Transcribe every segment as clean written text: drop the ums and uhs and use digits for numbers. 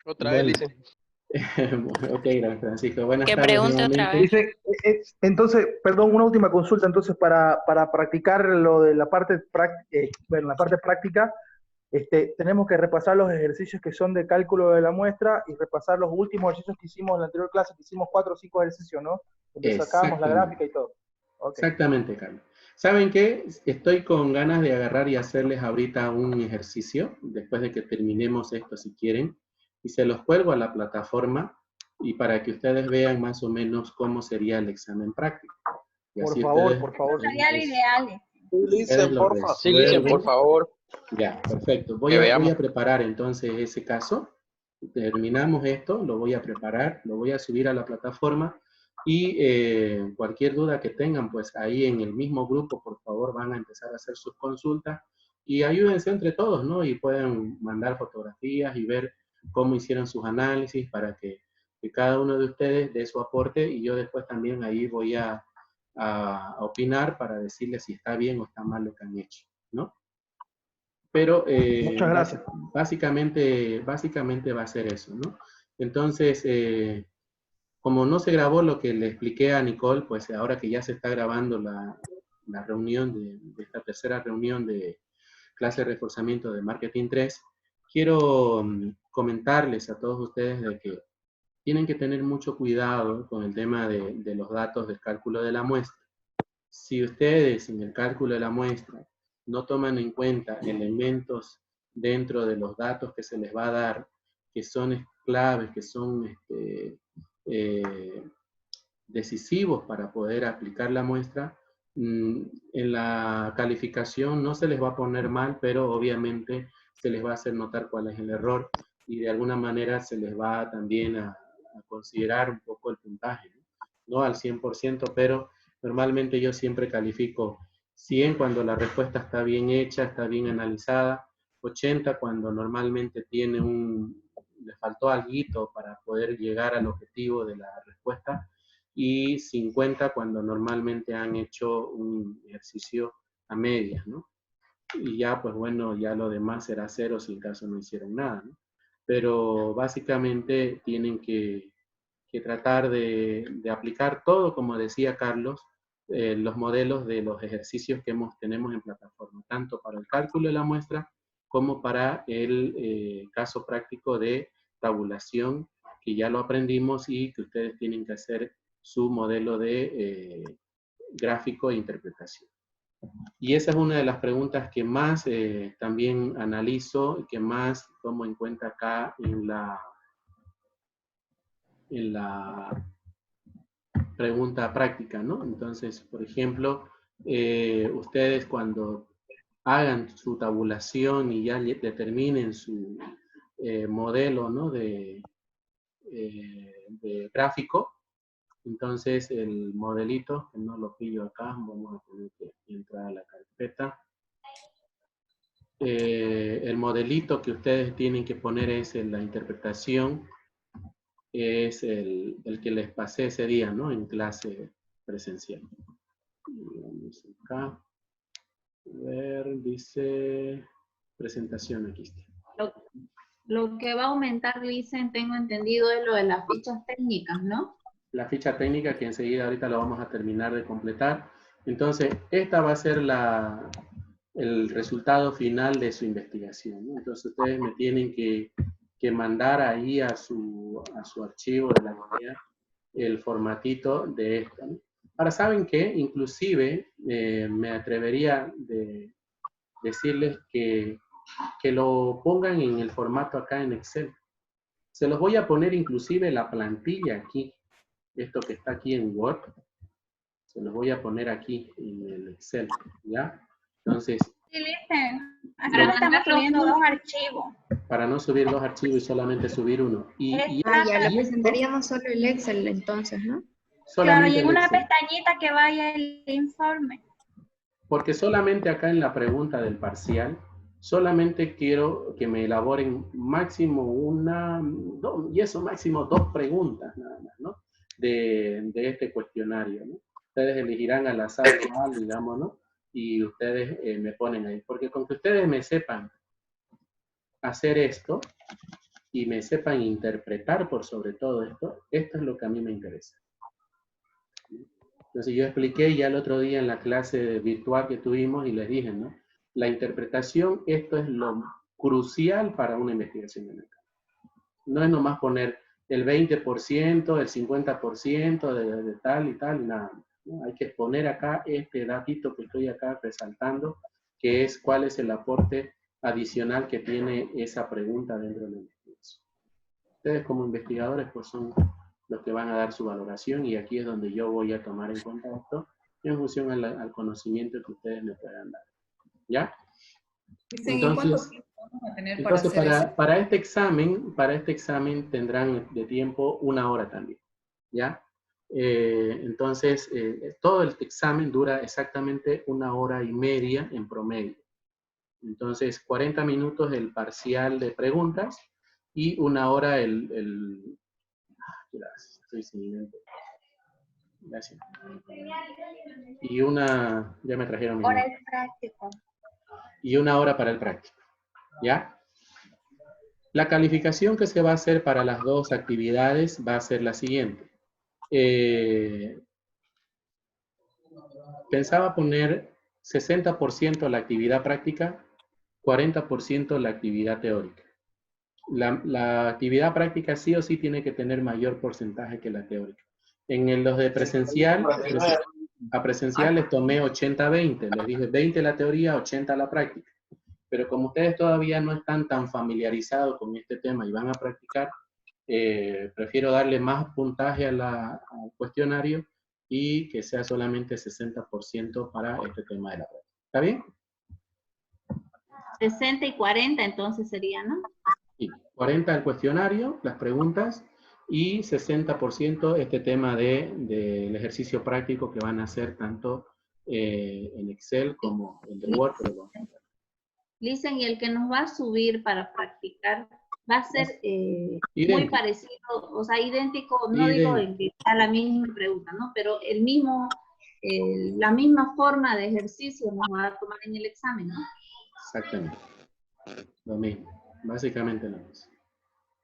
Otra vez, Bueno, dice. ok, gran Francisco. Buenas Que tardes pregunte otra nuevamente. vez. Dice, entonces, perdón, una última consulta, entonces, para practicar lo de la parte, bueno, la parte práctica, tenemos que repasar los ejercicios que son de cálculo de la muestra y repasar los últimos ejercicios que hicimos en la anterior clase, que hicimos 4 o 5 ejercicios, ¿no? Donde sacábamos la Exactamente. gráfica y todo. Okay. Exactamente, Carlos. ¿Saben qué? Estoy con ganas de agarrar y hacerles ahorita un ejercicio, después de que terminemos esto, si quieren, y se los cuelgo a la plataforma y para que ustedes vean más o menos cómo sería el examen práctico. Y Por así favor, ustedes, por favor. Sería lo ideal. ustedes lo Sí, Licen, por resuelven. favor. Ya, perfecto. Que Voy veamos. a preparar entonces ese caso. Terminamos esto, lo voy a preparar, lo voy a subir a la plataforma y cualquier duda que tengan, pues ahí en el mismo grupo, por favor, van a empezar a hacer sus consultas y ayúdense entre todos, ¿no? Y pueden mandar fotografías y ver cómo hicieron sus análisis para que cada uno de ustedes dé su aporte y yo después también ahí voy a opinar para decirles si está bien o está mal lo que han hecho, ¿no? Pero Muchas gracias. básicamente va a ser eso, ¿no? Entonces, como no se grabó lo que le expliqué a Nicole, pues ahora que ya se está grabando la reunión de esta tercera reunión de clase de reforzamiento de Marketing 3, quiero comentarles a todos ustedes de que tienen que tener mucho cuidado con el tema de los datos del cálculo de la muestra. Si ustedes en el cálculo de la muestra no toman en cuenta elementos dentro de los datos que se les va a dar, que son claves, que son decisivos para poder aplicar la muestra, en la calificación no se les va a poner mal, pero obviamente se les va a hacer notar cuál es el error y de alguna manera se les va también a considerar un poco el puntaje, no al 100%, pero normalmente yo siempre califico 100 cuando la respuesta está bien hecha, está bien analizada, 80 cuando normalmente le faltó algo para poder llegar al objetivo de la respuesta, y 50 cuando normalmente han hecho un ejercicio a medias, ¿no? Y ya, pues bueno, ya lo demás será cero si en caso no hicieron nada, ¿no? Pero básicamente tienen que tratar de aplicar todo, como decía Carlos, los modelos de los ejercicios que tenemos en plataforma, tanto para el cálculo de la muestra como para el caso práctico de tabulación, que ya lo aprendimos y que ustedes tienen que hacer su modelo de gráfico e interpretación. Y esa es una de las preguntas que más también analizo y que más tomo en cuenta acá en la pregunta práctica, ¿no? Entonces, por ejemplo, ustedes cuando hagan su tabulación y ya determinen su modelo, ¿no? de gráfico, entonces el modelito, que no lo pillo acá, vamos a tener que entrar a la carpeta. El modelito que ustedes tienen que poner es en la interpretación, es el que les pasé ese día, ¿no? En clase presencial. Vamos acá. A ver, dice presentación, aquí está. Lo que va a aumentar, Licen, tengo entendido, es lo de las fichas técnicas, ¿no? La ficha técnica que enseguida ahorita lo vamos a terminar de completar. Entonces, esta va a ser el resultado final de su investigación, ¿no? Entonces, ustedes me tienen que mandar ahí a su archivo de la guía el formatito de esto, ¿no? Ahora, ¿saben qué? Inclusive, me atrevería de decirles que lo pongan en el formato acá en Excel. Se los voy a poner inclusive la plantilla aquí, esto que está aquí en Word, se los voy a poner aquí en el Excel, ¿ya? Entonces, Sí, Licen. Acá estamos subiendo 2 archivos. para no subir 2 archivos y solamente subir uno. Ya le presentaríamos solo el Excel entonces, ¿no? Claro, y Solamente en el una Excel. pestañita que vaya el informe. Porque solamente acá en la pregunta del parcial, solamente quiero que me elaboren máximo máximo 2 preguntas nada más, ¿no? De este cuestionario, ¿no? Ustedes elegirán al azar cuál, digamos, ¿no? Y ustedes me ponen ahí. Porque con que ustedes me sepan hacer esto y me sepan interpretar por sobre todo esto, esto es lo que a mí me interesa. Entonces yo expliqué ya el otro día en la clase virtual que tuvimos y les dije, ¿no? La interpretación, esto es lo crucial para una investigación en el campo. No es nomás poner el 20%, el 50% de tal y tal, nada. ¿No? Hay que poner acá este datito que estoy acá resaltando, que es cuál es el aporte adicional que tiene esa pregunta dentro de la investigación. Ustedes como investigadores pues son los que van a dar su valoración y aquí es donde yo voy a tomar en cuenta esto en función al conocimiento que ustedes me puedan dar. ¿Ya? Entonces, vamos a tener para hacer para este examen tendrán de tiempo 1 hora también. ¿Ya? Entonces, todo el examen dura exactamente 1 hora y media en promedio. Entonces, 40 minutos el parcial de preguntas y 1 hora gracias, estoy sin invento. Gracias. Y ya me trajeron mi Ahora invento. es práctico. Y 1 hora para el práctico. ¿Ya? La calificación que se va a hacer para las dos actividades va a ser la siguiente. Pensaba poner 60% la actividad práctica, 40% la actividad teórica. La actividad práctica sí o sí tiene que tener mayor porcentaje que la teórica. En los de presencial, a presencial les tomé 80-20, les dije 20 la teoría, 80 la práctica. Pero como ustedes todavía no están tan familiarizados con este tema y van a practicar, prefiero darle más puntaje al cuestionario y que sea solamente 60% para este tema de la práctica. ¿Está bien? 60 y 40 entonces sería, ¿no? Sí, 40 el cuestionario, las preguntas, y 60% este tema del ejercicio práctico que van a hacer tanto en Excel como en el Word. Listen, y el que nos va a subir para practicar va a ser muy idéntico. parecido, o sea, idéntico, no digo en que sea la misma pregunta, ¿no? Pero la misma forma de ejercicio nos va a tomar en el examen, ¿no? Exactamente. Lo mismo. Básicamente lo mismo.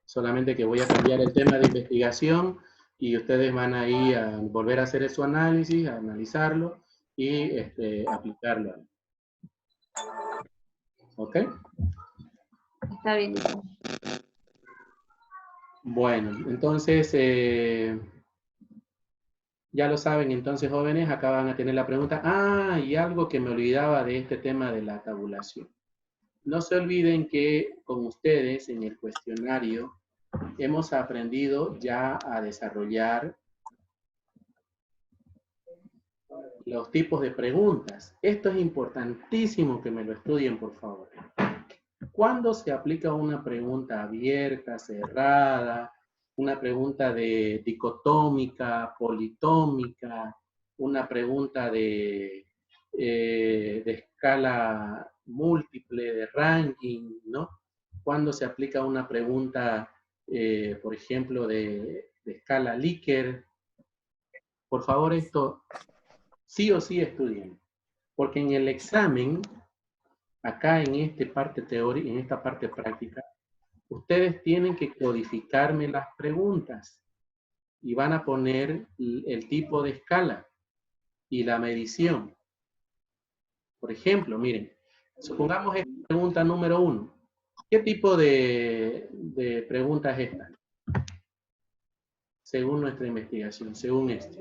Solamente que voy a cambiar el tema de investigación y ustedes van a ir a volver a hacer su análisis, a analizarlo y aplicarlo. ¿Ok? Está bien. Bueno, entonces, ya lo saben, entonces, jóvenes, acá van a tener la pregunta. Ah, y algo que me olvidaba de este tema de la tabulación. No se olviden que con ustedes en el cuestionario hemos aprendido ya a desarrollar los tipos de preguntas. Esto es importantísimo que me lo estudien, por favor. ¿Cuándo se aplica una pregunta abierta, cerrada, una pregunta de dicotómica, politómica, una pregunta de escala múltiple, de ranking, ¿no? ¿Cuándo se aplica una pregunta, por ejemplo, de escala Likert? Por favor, esto sí o sí estudien, porque en el examen, acá en esta parte teórica, en esta parte práctica, ustedes tienen que codificarme las preguntas y van a poner el tipo de escala y la medición. Por ejemplo, miren, supongamos esta pregunta número 1. ¿Qué tipo de pregunta es esta? Según nuestra investigación, según esto.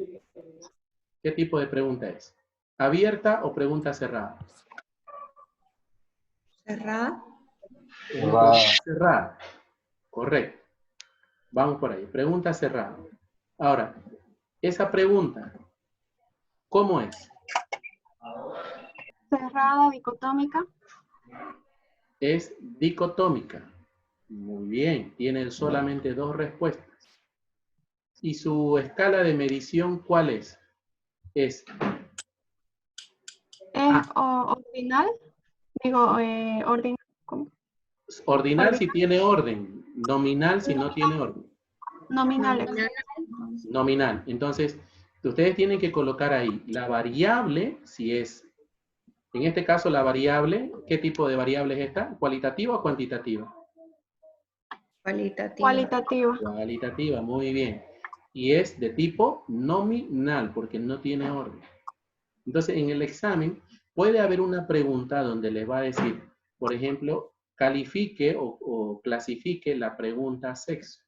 ¿Qué tipo de pregunta es? ¿Abierta o pregunta cerrada? ¿Cerrada? Cerrada. Correcto. Vamos por ahí. Pregunta cerrada. Ahora, esa pregunta, ¿cómo es? Cerrada, dicotómica. Es dicotómica. Muy bien. Tienen solamente 2 respuestas. ¿Y su escala de medición cuál es? Es Ordinal. Digo, ordinal. ¿Cómo? ordinal si tiene orden. Nominal si no tiene orden. Nominal. Nominal. Entonces, ustedes tienen que colocar ahí la variable, si es, en este caso la variable, ¿qué tipo de variable es esta? ¿Cualitativa o cuantitativa? Cualitativa. Cualitativa. Cualitativa, muy bien. Y es de tipo nominal, porque no tiene orden. Entonces, en el examen puede haber una pregunta donde les va a decir, por ejemplo, califique o clasifique la pregunta sexo.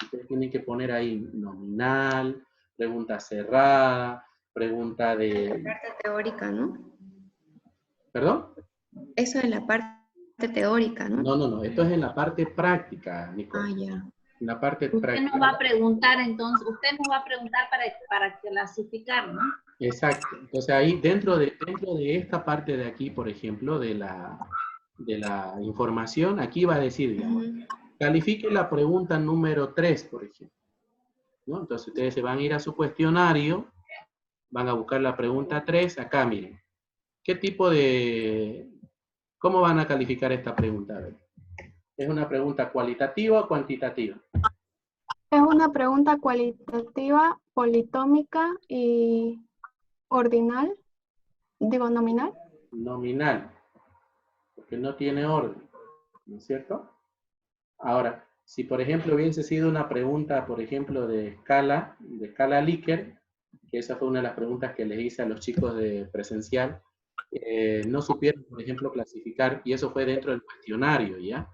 Ustedes tienen que poner ahí nominal, pregunta cerrada, pregunta de... La parte teórica, ¿no? ¿Perdón? Eso es la parte teórica, ¿no? No, esto es en la parte práctica, Nicole. Ah, ya. En la parte Usted práctica. nos va a preguntar entonces, usted nos va a preguntar para clasificar, ¿no? Exacto. Entonces ahí dentro de esta parte de aquí, por ejemplo, de la información, aquí va a decir, digamos, califique la pregunta número 3, por ejemplo. ¿No? Entonces ustedes se van a ir a su cuestionario, van a buscar la pregunta 3, acá miren. ¿Qué tipo de... ¿Cómo van a calificar esta pregunta? A ver. ¿Es una pregunta cualitativa o cuantitativa? Es una pregunta cualitativa, politómica y ordinal. Digo, nominal. Nominal, porque no tiene orden, ¿no es cierto? Ahora, si por ejemplo hubiese sido una pregunta, por ejemplo, de escala Likert, que esa fue una de las preguntas que les hice a los chicos de presencial, no supieron, por ejemplo, clasificar, y eso fue dentro del cuestionario, ¿ya?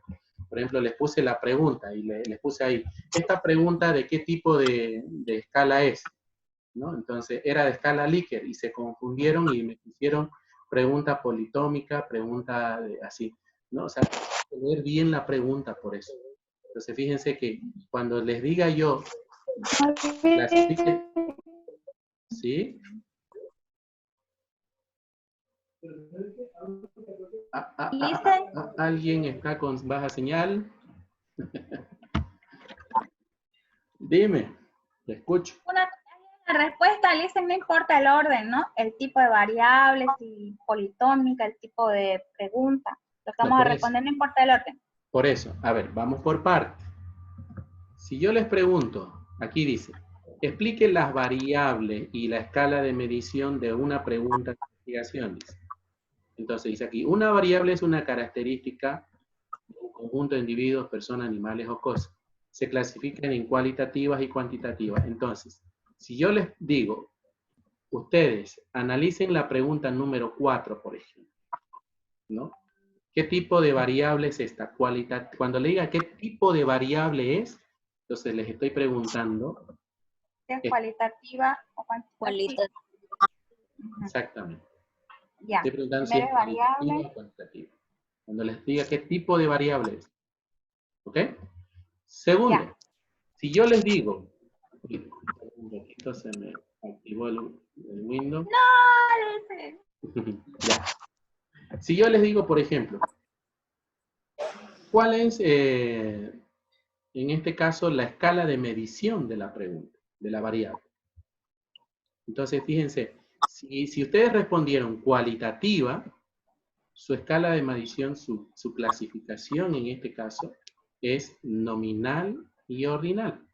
Por ejemplo, les puse la pregunta y les puse ahí, esta pregunta de qué tipo de escala es, ¿no? Entonces, era de escala Likert y se confundieron y me pusieron pregunta politómica, pregunta así, ¿no? O sea, hay que leer bien la pregunta por eso. Entonces, fíjense que cuando les diga yo, clasifique, ¿sí? ¿Alguien está con baja señal? Dime, te escucho. La respuesta, Listen, no importa el orden, ¿no? El tipo de variables, si politómica, el tipo de pregunta. Lo que vamos a responder no importa el orden. Por eso, a ver, vamos por partes. Si yo les pregunto, aquí dice, explique las variables y la escala de medición de una pregunta de investigación, dice. Entonces dice aquí, una variable es una característica de un conjunto de individuos, personas, animales o cosas. Se clasifican en cualitativas y cuantitativas. Entonces, si yo les digo, ustedes analicen la pregunta número 4, por ejemplo, ¿no? ¿Qué tipo de variable es esta? Cuando le diga qué tipo de variable es, entonces les estoy preguntando. ¿Es cualitativa o cuantitativa? Exactamente. Ya. Estoy preguntando si es cualitativa o cuantitativa. Cuando les diga qué tipo de variable es. ¿Ok? Segundo, ya. Si yo les digo, un poquito se me activó el Windows. No, ya. Si yo les digo, por ejemplo, ¿cuál es, en este caso, la escala de medición de la pregunta, de la variable? Entonces, fíjense, si ustedes respondieron cualitativa, su escala de medición, su clasificación en este caso, es nominal y ordinal.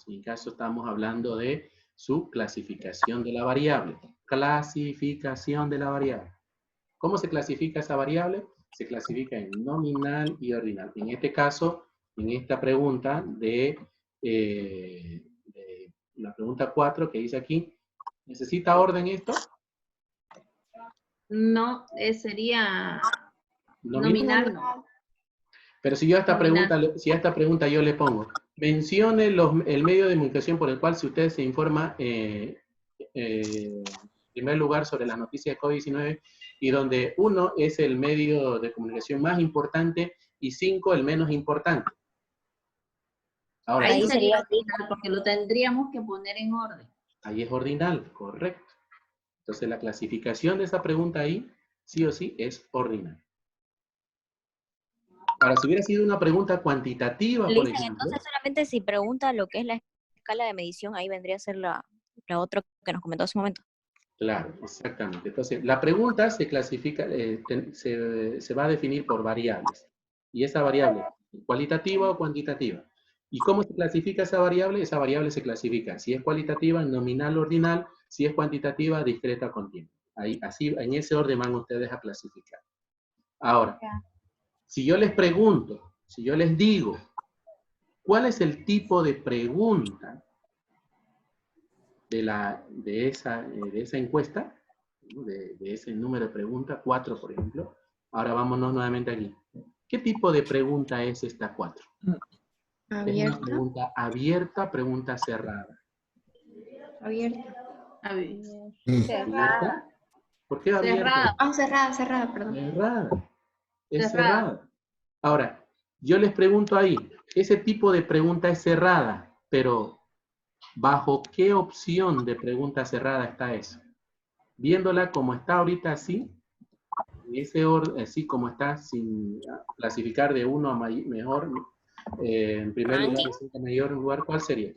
En este caso estamos hablando de su clasificación de la variable. Clasificación de la variable. ¿Cómo se clasifica esa variable? Se clasifica en nominal y ordinal. En este caso, en esta pregunta de la pregunta 4 que dice aquí, ¿necesita orden esto? No, sería nominal, no. Pero si yo a esta pregunta yo le pongo, mencione el medio de comunicación por el cual si usted se informa en primer lugar sobre las noticias de COVID-19 y donde 1 es el medio de comunicación más importante y 5 el menos importante. Ahora, ahí sería ordinal porque lo tendríamos que poner en orden. Ahí es ordinal, correcto. Entonces la clasificación de esa pregunta ahí, sí o sí, es ordinal. Ahora, si hubiera sido una pregunta cuantitativa, por ejemplo... Entonces solamente si pregunta lo que es la escala de medición, ahí vendría a ser la otra que nos comentó hace un momento. Claro, exactamente. Entonces, la pregunta se clasifica, se va a definir por variables. Y esa variable, ¿cualitativa o cuantitativa? ¿Y cómo se clasifica esa variable? Esa variable se clasifica, si es cualitativa, nominal, ordinal, si es cuantitativa, discreta, continua. Ahí, así, en ese orden van ustedes a clasificar. Ahora, si yo les pregunto, Si yo les digo, ¿cuál es el tipo de pregunta de esa encuesta? De ese número de preguntas, 4 por ejemplo. Ahora vámonos nuevamente aquí. ¿Qué tipo de pregunta es esta 4? ¿Es una pregunta abierta, pregunta cerrada? Abierta. Cerrada. ¿Por qué abierta? Cerrada, perdón. Cerrada. Es cerrada. Ahora, yo les pregunto ahí, ese tipo de pregunta es cerrada, pero ¿bajo qué opción de pregunta cerrada está eso? Viéndola como está ahorita así, en ese orden, así como está, sin clasificar de 1 a mejor, en primer lugar, de mayor lugar, ¿cuál sería?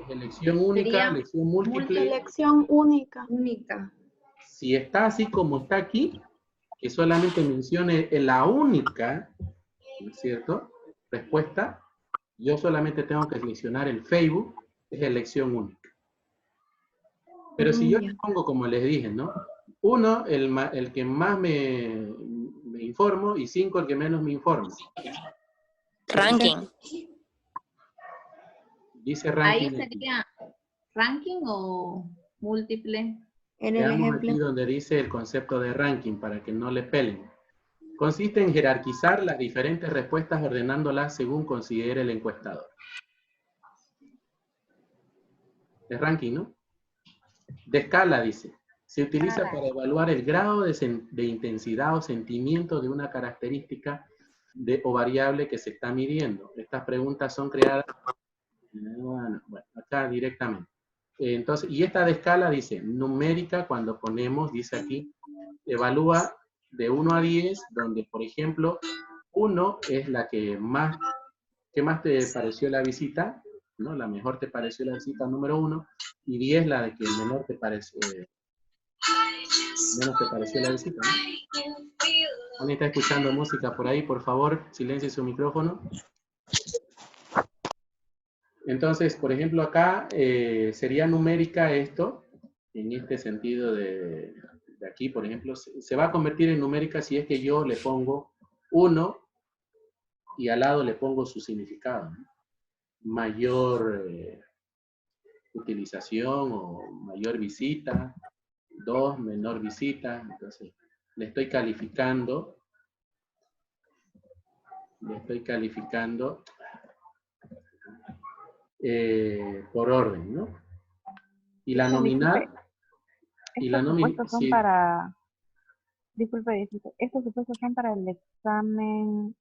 ¿Es elección única, elección múltiple? Elección única. Única. Si está así como está aquí, que solamente mencione la única, ¿no es cierto?, respuesta, yo solamente tengo que seleccionar el Facebook, es elección única. Pero si yo les pongo, como les dije, ¿no? 1, el que más me informo, y 5, el que menos me informa. Ranking. Dice ranking. Ahí sería ranking o múltiple. Veamos aquí donde dice el concepto de ranking, para que no le pelen. Consiste en jerarquizar las diferentes respuestas ordenándolas según considere el encuestador. Es ranking, ¿no? De escala, dice. Se utiliza para evaluar el grado de intensidad o sentimiento de una característica o variable que se está midiendo. Estas preguntas son creadas, bueno, acá directamente. Entonces, y esta de escala dice, numérica, cuando ponemos, dice aquí, evalúa de 1 a 10, donde, por ejemplo, 1 es la que más te pareció la visita, ¿no? La mejor te pareció la visita número 1, y 10 la de que menor te pareció, menos te pareció la visita, ¿no? ¿Alguien está escuchando música por ahí? Por favor, silencie su micrófono. Entonces, por ejemplo, acá sería numérica esto, en este sentido de aquí, por ejemplo, se va a convertir en numérica si es que yo le pongo 1 y al lado le pongo su significado, ¿no? Mayor utilización o mayor visita, 2, menor visita, entonces le estoy calificando por orden, ¿no? Y la nominal, Son sí, para, disculpe, estos supuestos son para el examen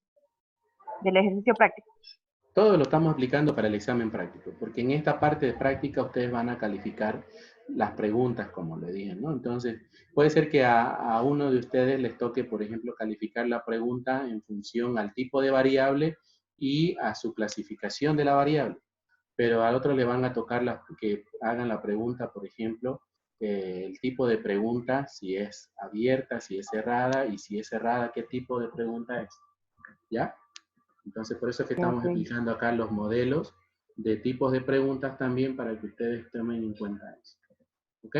del ejercicio práctico. todo lo estamos aplicando para el examen práctico, porque en esta parte de práctica ustedes van a calificar las preguntas, como le dije, ¿no? Entonces, puede ser que a uno de ustedes les toque, por ejemplo, calificar la pregunta en función al tipo de variable y a su clasificación de la variable, pero al otro le van a tocar que hagan la pregunta, por ejemplo, el tipo de pregunta, si es abierta, si es cerrada, y si es cerrada, ¿qué tipo de pregunta es? ¿Ya? Entonces, por eso es que estamos aplicando acá los modelos de tipos de preguntas también para que ustedes tomen en cuenta eso. ¿Ok?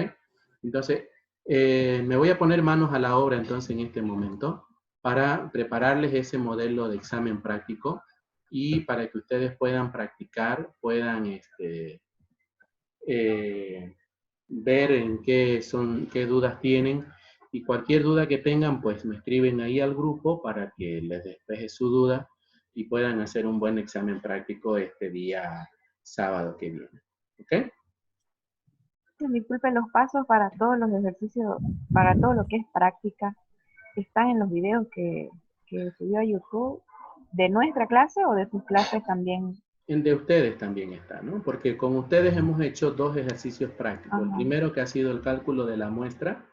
Entonces, me voy a poner manos a la obra entonces en este momento para prepararles ese modelo de examen práctico y para que ustedes puedan practicar, puedan ver en qué dudas tienen, y cualquier duda que tengan, pues me escriben ahí al grupo para que les despeje su duda y puedan hacer un buen examen práctico este día sábado que viene. ¿Ok? Disculpe, los pasos para todos los ejercicios, para todo lo que es práctica, ¿están en los videos que subió a YouTube de nuestra clase o de sus clases también? El de ustedes también está, ¿no? Porque con ustedes hemos hecho 2 ejercicios prácticos. El primero, que ha sido el cálculo de la muestra,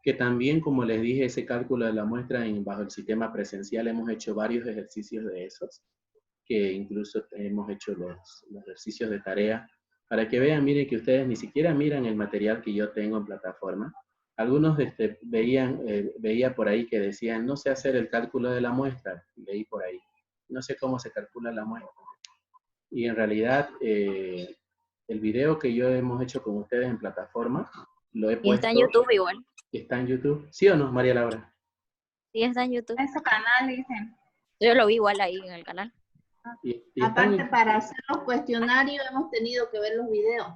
que también, como les dije, ese cálculo de la muestra bajo el sistema presencial, hemos hecho varios ejercicios de esos, que incluso hemos hecho los ejercicios de tarea, para que vean, miren, que ustedes ni siquiera miran el material que yo tengo en plataforma. Algunos veía por ahí que decían, no sé hacer el cálculo de la muestra, leí por ahí, no sé cómo se calcula la muestra. Y en realidad, el video que yo hemos hecho con ustedes en plataforma, lo he puesto. Está en YouTube igual. Está en YouTube. ¿Sí o no, María Laura? Sí, está en YouTube. En su canal, dicen. Yo lo vi igual ahí en el canal. Y Aparte, para hacer los cuestionarios hemos tenido que ver los videos.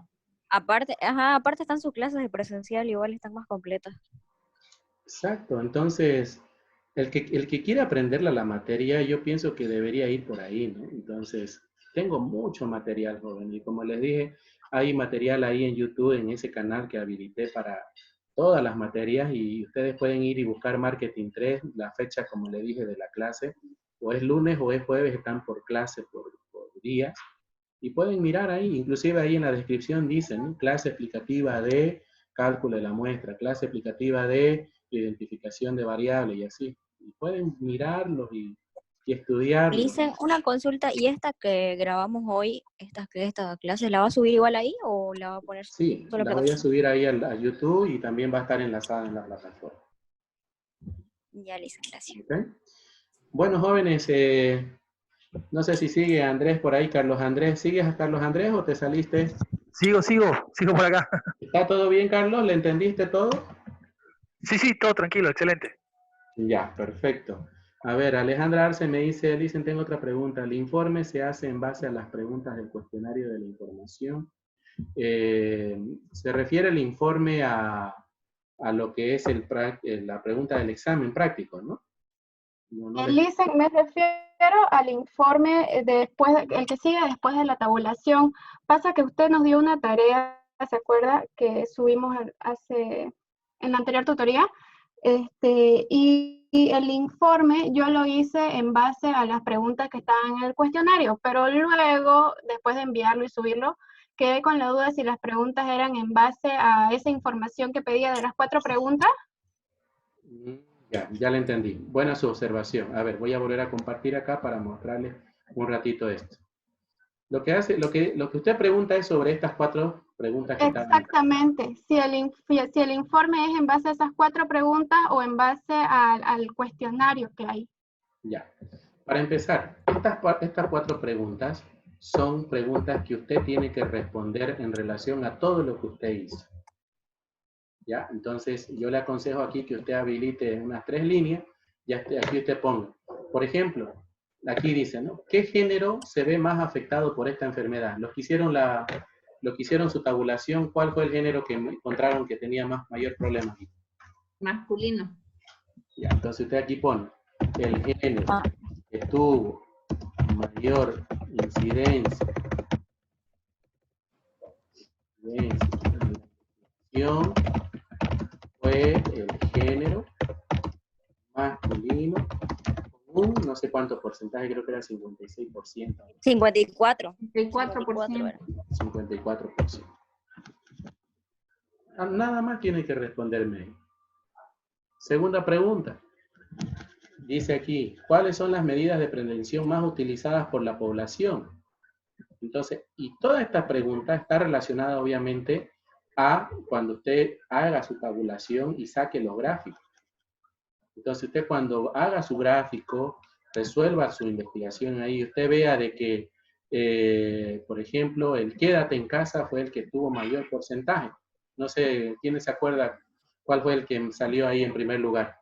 Aparte, ajá, aparte están sus clases de presencial, igual están más completas. Exacto, entonces, el que quiere aprenderla la materia, yo pienso que debería ir por ahí, ¿no? Entonces, tengo mucho material, joven, y como les dije, hay material ahí en YouTube, en ese canal que habilité para todas las materias, y ustedes pueden ir y buscar Marketing 3, la fecha, como le dije, de la clase, o es lunes o es jueves, están por clase, por días, y pueden mirar ahí, inclusive ahí en la descripción dicen, ¿no? Clase explicativa de cálculo de la muestra, clase explicativa de identificación de variables y así. Y pueden mirarlos y estudiarlos. Hice una consulta, y esta que grabamos hoy, esta clase, ¿la va a subir igual ahí o la va a poner Sí, solo la voy a subir ahí a YouTube y también va a estar enlazada en la plataforma. Ya, Lisa, gracias. ¿Okay? Bueno, jóvenes, no sé si sigue Andrés por ahí. Carlos Andrés, ¿sigues a Carlos Andrés o te saliste? Sigo por acá. ¿Está todo bien, Carlos? ¿Le entendiste todo? Sí, todo tranquilo, excelente. Ya, perfecto. A ver, Alejandra Arce me dice, dicen, tengo otra pregunta. ¿El informe se hace en base a las preguntas del cuestionario de la información? Se refiere el informe a lo que es la pregunta del examen práctico, ¿no? Listen, me refiero al informe el que sigue después de la tabulación. Pasa que usted nos dio una tarea, ¿se acuerda? Que subimos en la anterior tutoría. Y el informe yo lo hice en base a las preguntas que estaban en el cuestionario, pero luego, después de enviarlo y subirlo, quedé con la duda de si las preguntas eran en base a esa información que pedía de las 4 preguntas. Ya le entendí. Buena su observación. A ver, voy a volver a compartir acá para mostrarles un ratito esto. Lo que usted pregunta es sobre estas 4 preguntas que están. Exactamente. Si el informe es en base a esas 4 preguntas o en base al cuestionario que hay. Ya. Para empezar, estas 4 preguntas son preguntas que usted tiene que responder en relación a todo lo que usted hizo. ¿Ya? Entonces, yo le aconsejo aquí que usted habilite unas 3 líneas y aquí usted ponga. Por ejemplo, aquí dice, ¿no? ¿Qué género se ve más afectado por esta enfermedad? Los que hicieron su tabulación, ¿cuál fue el género que encontraron que tenía mayor problema? Masculino. Ya, entonces usted aquí pone el género que tuvo mayor incidencia fue el género masculino con un no sé cuánto porcentaje, creo que era 56%. 54. 54%. 54%. Nada más tiene que responderme. Segunda pregunta. Dice aquí, ¿cuáles son las medidas de prevención más utilizadas por la población? Entonces, y toda esta pregunta está relacionada obviamente a cuando usted haga su tabulación y saque los gráficos. Entonces, usted cuando haga su gráfico, resuelva su investigación ahí, usted vea de que, por ejemplo, el quédate en casa fue el que tuvo mayor porcentaje. No sé, ¿quién se acuerda cuál fue el que salió ahí en primer lugar?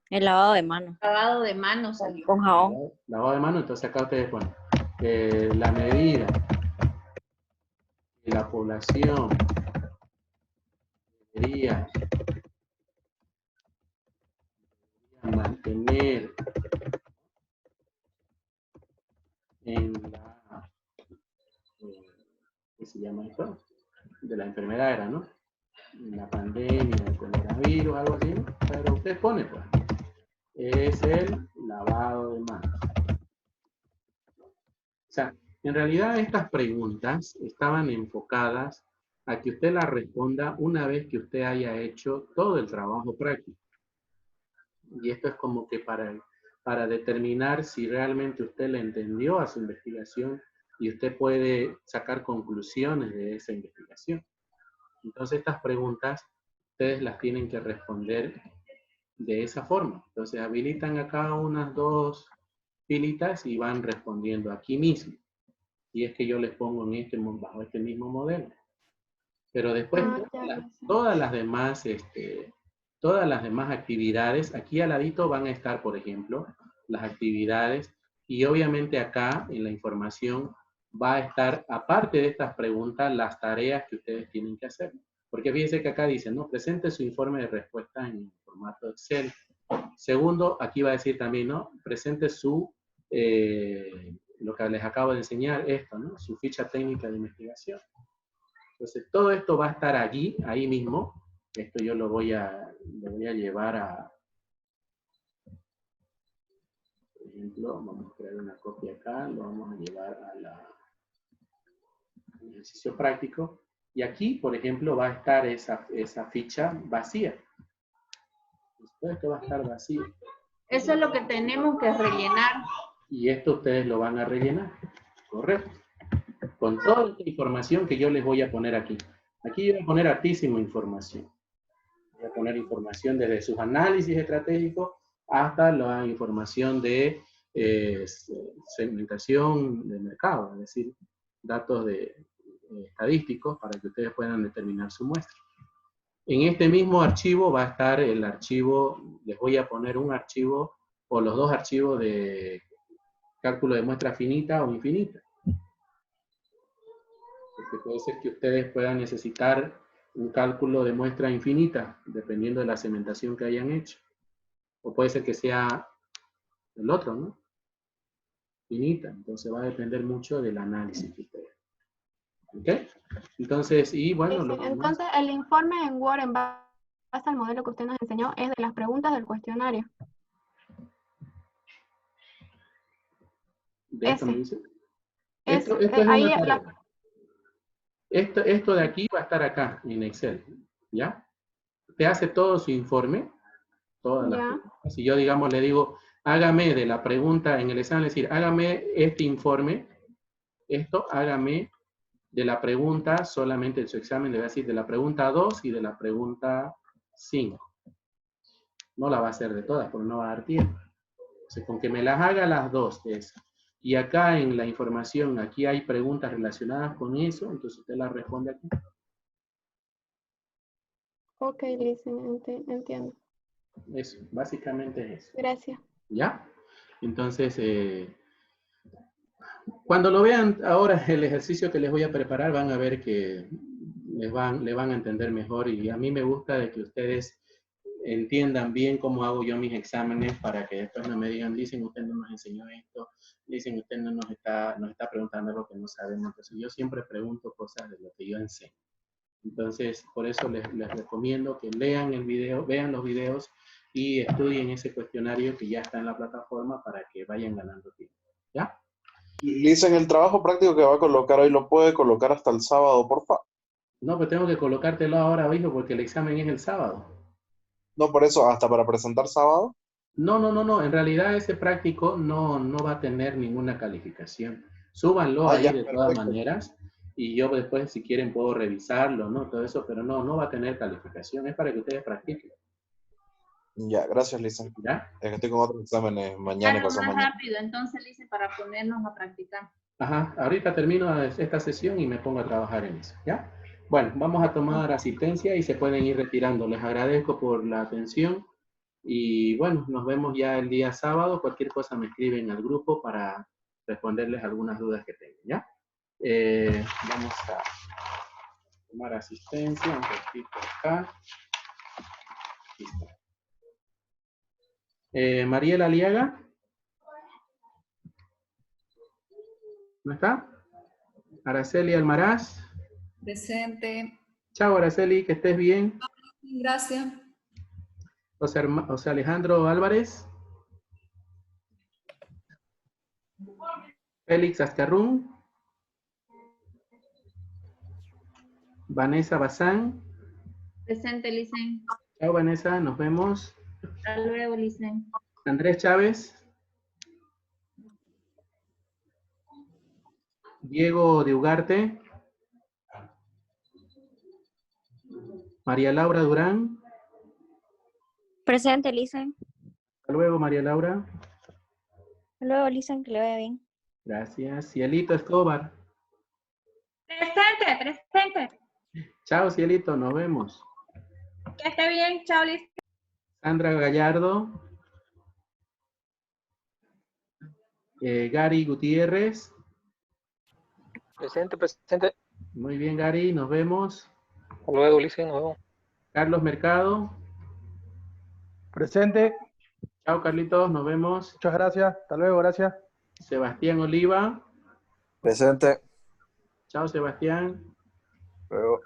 El lavado de manos. Lavado de manos salió. Con jabón. Lavado de manos, entonces acá ustedes ponen la medida de la población debería mantener en la, ¿qué se llama esto? De la enfermedad era, ¿no? La pandemia, el coronavirus, algo así, ¿no? Pero usted pone, pues, es el lavado de manos. O sea, en realidad estas preguntas estaban enfocadas a que usted las responda una vez que usted haya hecho todo el trabajo práctico. Y esto es como que para determinar si realmente usted le entendió a su investigación y usted puede sacar conclusiones de esa investigación. Entonces estas preguntas ustedes las tienen que responder de esa forma. Entonces habilitan acá unas 2 filitas y van respondiendo aquí mismo. Y es que yo les pongo bajo este mismo modelo. Pero después todas las demás todas las demás actividades, aquí al ladito van a estar, por ejemplo, las actividades, y obviamente acá en la información va a estar, aparte de estas preguntas, las tareas que ustedes tienen que hacer. Porque fíjense que acá dice, ¿no? Presente su informe de respuesta en formato Excel. Segundo, aquí va a decir también, ¿no? Presente su, lo que les acabo de enseñar, esto, ¿no? Su ficha técnica de investigación. Entonces, todo esto va a estar allí, ahí mismo. Esto yo lo voy a llevar a, por ejemplo, vamos a crear una copia acá, lo vamos a llevar al ejercicio práctico. Y aquí, por ejemplo, va a estar esa ficha vacía. Esto va a estar vacío. Eso es lo que tenemos que rellenar. Y esto ustedes lo van a rellenar, correcto. Con toda esta información que yo les voy a poner aquí. Aquí yo voy a poner altísima información. Voy a poner información desde sus análisis estratégicos hasta la información de segmentación de mercado, es decir, datos estadísticos para que ustedes puedan determinar su muestra. En este mismo archivo va a estar el archivo, les voy a poner un archivo o los dos archivos de cálculo de muestra finita o infinita. Porque puede ser que ustedes puedan necesitar un cálculo de muestra infinita, dependiendo de la segmentación que hayan hecho. O puede ser que sea el otro, ¿no? Finita. Entonces va a depender mucho del análisis que ustedes. ¿Ok? Entonces, y bueno... Sí, entonces, el informe en Word, en base al modelo que usted nos enseñó, es de las preguntas del cuestionario. ¿De esto me dice? Esto es ahí una tarea. Esto de aquí va a estar acá, en Excel. ¿Ya? Te hace todo su informe. Todas las preguntas. Si yo, digamos, le digo, hágame de la pregunta en el examen, es decir, hágame este informe, hágame de la pregunta, solamente en su examen le va a decir de la pregunta 2 y de la pregunta 5. No la va a hacer de todas, porque no va a dar tiempo. Entonces, con que me las haga las dos, y acá en la información, aquí hay preguntas relacionadas con eso, entonces usted las responde aquí. Ok, listen, entiendo. Eso, básicamente es eso. Gracias. ¿Ya? Entonces, cuando lo vean ahora el ejercicio que les voy a preparar, van a ver que le van a entender mejor, y a mí me gusta de que ustedes entiendan bien cómo hago yo mis exámenes para que después no me digan, dicen usted no nos enseñó esto, dicen usted no nos está preguntando lo que no sabemos. Entonces yo siempre pregunto cosas de lo que yo enseño. Entonces por eso les recomiendo que lean el video, vean los videos y estudien ese cuestionario que ya está en la plataforma para que vayan ganando tiempo. ¿Ya? Dicen el trabajo práctico que va a colocar hoy, ¿lo puede colocar hasta el sábado, por favor? No, pero tengo que colocártelo ahora, hijo, porque el examen es el sábado. No, por eso, ¿hasta para presentar sábado? No. En realidad ese práctico no va a tener ninguna calificación. Súbanlo ahí ya, de todas maneras. Y yo después, si quieren, puedo revisarlo, ¿no? Todo eso, pero no va a tener calificación. Es para que ustedes practiquen. Ya, gracias, Lisa. ¿Ya? Es que estoy con otros exámenes mañana y pasado Más mañana. rápido, entonces, Lisa, para ponernos a practicar. Ajá, ahorita termino esta sesión y me pongo a trabajar en eso, ¿ya? Bueno, vamos a tomar asistencia y se pueden ir retirando. Les agradezco por la atención y bueno, nos vemos ya el día sábado. Cualquier cosa me escriben al grupo para responderles algunas dudas que tengan, ¿ya? Vamos a tomar asistencia un poquito acá. Listo. Mariela Aliaga. ¿No está? Araceli Almaraz. Presente. Chao, Araceli, que estés bien. Gracias. José Alejandro Álvarez. Félix Azcarrún. Vanessa Bazán. Presente, Licen. Chao, Vanessa, nos vemos. Hasta luego, Licen. Andrés Chávez. Diego de Ugarte. María Laura Durán. Presente, Lisen. Hasta luego, María Laura. Hasta luego, Lisen, que le vaya bien. Gracias. Cielito Escobar. Presente. Chao, Cielito, nos vemos. Que esté bien, chao, Liz. Alejandra Gallardo. Gary Gutiérrez. Presente, presente. Muy bien, Gary, nos vemos. Hasta luego, Ulises, nos vemos. Carlos Mercado. Presente. Chao, Carlitos, nos vemos. Muchas gracias. Hasta luego, gracias. Sebastián Oliva. Presente. Chao, Sebastián. Luego.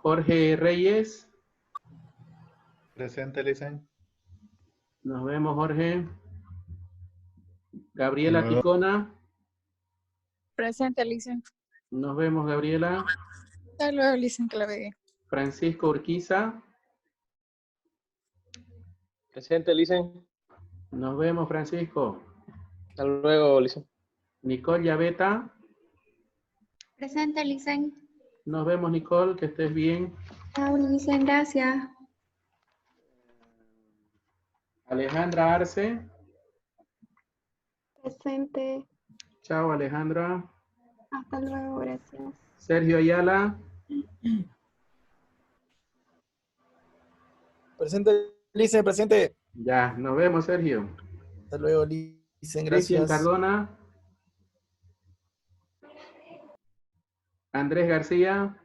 Jorge Reyes. Presente, Lisen. Nos vemos, Jorge. Gabriela Ticona. Presente, Lisen. Nos vemos, Gabriela. Hasta luego, Lisen, que la veía. Francisco Urquiza. Presente, Lisen. Nos vemos, Francisco. Hasta luego, Lisen. Nicole Llaveta. Presente, Lisen. Nos vemos, Nicole, que estés bien. Chao, Lisen, gracias. Alejandra Arce. Presente. Chao, Alejandra. Hasta luego, gracias. Sergio Ayala. Presente, Lisen, presente. Ya, nos vemos, Sergio. Hasta luego, Lisen, Cristian gracias. Cardona. Andrés García.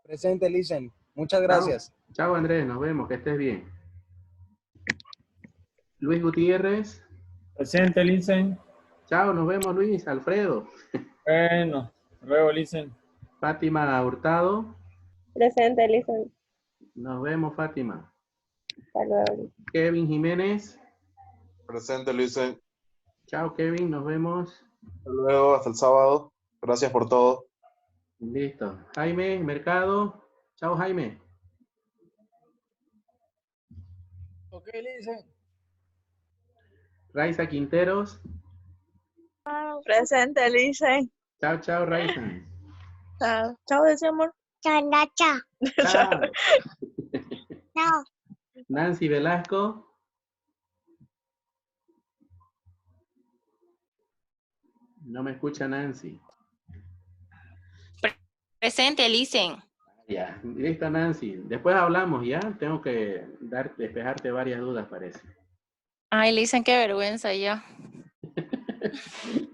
Presente, Lisen. Muchas gracias. Chao, Andrés, nos vemos, que estés bien. Luis Gutiérrez. Presente, Lisen. Chao, nos vemos, Luis. Alfredo. Bueno, luego, Lisen. Fátima Hurtado. Presente, Lisen. Nos vemos, Fátima. Hasta luego. Kevin Jiménez. Presente, Lisen. Chao, Kevin, nos vemos. Hasta luego, hasta el sábado. Gracias por todo. Listo. Jaime Mercado. Chao, Jaime. Ok, Lisen. Raiza Quinteros. Presente, Lisen. Chao, chao, Raiza. Chao, decía amor. Chao, Nacha. Chao. Chao. Nancy Velasco. No me escucha Nancy. Presente, Lisen. Ya, listo, Nancy. Después hablamos, ¿ya? Tengo que despejarte varias dudas, parece. Ay, Lisen, qué vergüenza ya.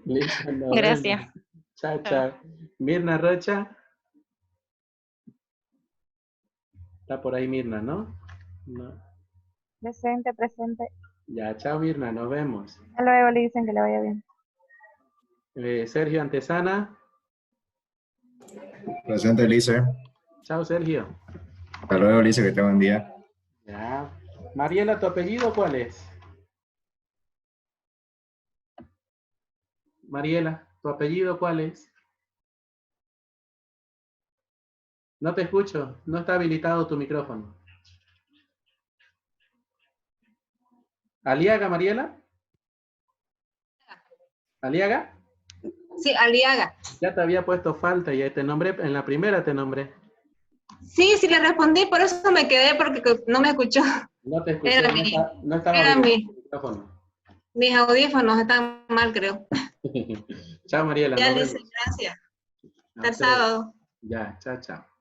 Listo, nos Gracias. vemos. Chao, chao. Mirna Rocha. Está por ahí Mirna, ¿no? No. Presente, presente. Ya, chao Mirna, nos vemos. Hasta luego, le dicen que le vaya bien. Sergio Antesana. Presente, Lisen. Chao, Sergio. Hasta luego, Lisen, que tenga buen día. Ya. Mariela, ¿tu apellido cuál es? Mariela, ¿tu apellido cuál es? No te escucho, no está habilitado tu micrófono. ¿Aliaga, Mariela? ¿Aliaga? Sí, Aliaga. Ya te había puesto falta y te nombré, en la primera te nombré. Sí, sí le respondí, por eso me quedé porque no me escuchó. No te escuché, Era no estaba era habilitado tu micrófono. mis audífonos están mal, creo. Chao, Mariela. Ya nos dice, vemos. gracias. A Hasta el ustedes. sábado. Ya, chao, chao.